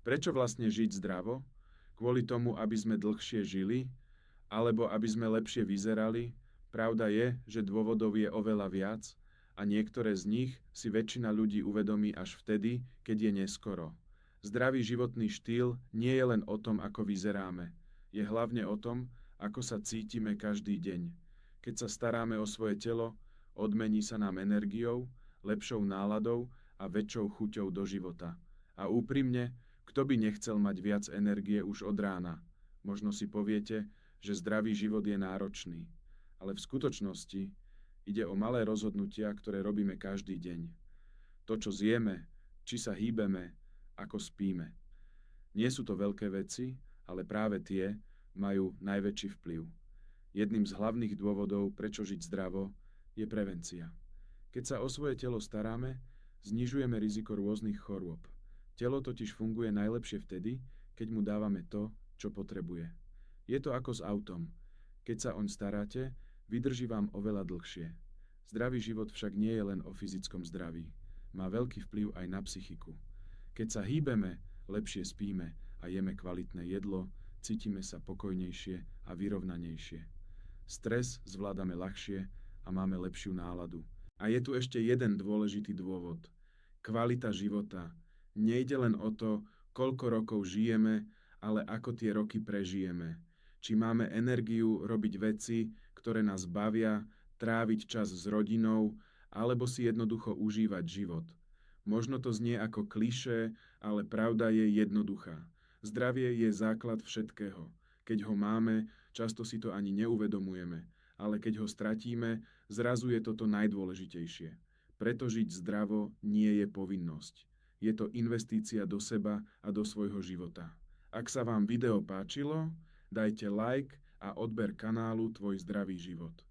Prečo vlastne žiť zdravo? Kvôli tomu, aby sme dlhšie žili? Alebo aby sme lepšie vyzerali? Pravda je, že dôvodov je oveľa viac a niektoré z nich si väčšina ľudí uvedomí až vtedy, keď je neskoro. Zdravý životný štýl nie je len o tom, ako vyzeráme. Je hlavne o tom, ako sa cítime každý deň. Keď sa staráme o svoje telo, odmení sa nám energiou, lepšou náladou a väčšou chuťou do života. A úprimne, kto by nechcel mať viac energie už od rána? Možno si poviete, že zdravý život je náročný. Ale v skutočnosti ide o malé rozhodnutia, ktoré robíme každý deň. To, čo zjeme, či sa hýbeme, ako spíme. Nie sú to veľké veci, ale práve tie majú najväčší vplyv. Jedným z hlavných dôvodov, prečo žiť zdravo, je prevencia. Keď sa o svoje telo staráme, znižujeme riziko rôznych chorôb. Telo totiž funguje najlepšie vtedy, keď mu dávame to, čo potrebuje. Je to ako s autom. Keď sa oň staráte, vydrží vám oveľa dlhšie. Zdravý život však nie je len o fyzickom zdraví. Má veľký vplyv aj na psychiku. Keď sa hýbeme, lepšie spíme a jeme kvalitné jedlo, cítime sa pokojnejšie a vyrovnanejšie. Stres zvládame ľahšie a máme lepšiu náladu. A je tu ešte jeden dôležitý dôvod. Kvalita života. Nejde len o to, koľko rokov žijeme, ale ako tie roky prežijeme. Či máme energiu robiť veci, ktoré nás bavia, tráviť čas s rodinou, alebo si jednoducho užívať život. Možno to znie ako klišé, ale pravda je jednoduchá. Zdravie je základ všetkého. Keď ho máme, často si to ani neuvedomujeme, ale keď ho stratíme, zrazu je toto najdôležitejšie. Preto žiť zdravo nie je povinnosť. Je to investícia do seba a do svojho života. Ak sa vám video páčilo, dajte like a odber kanálu Tvoj zdravý život.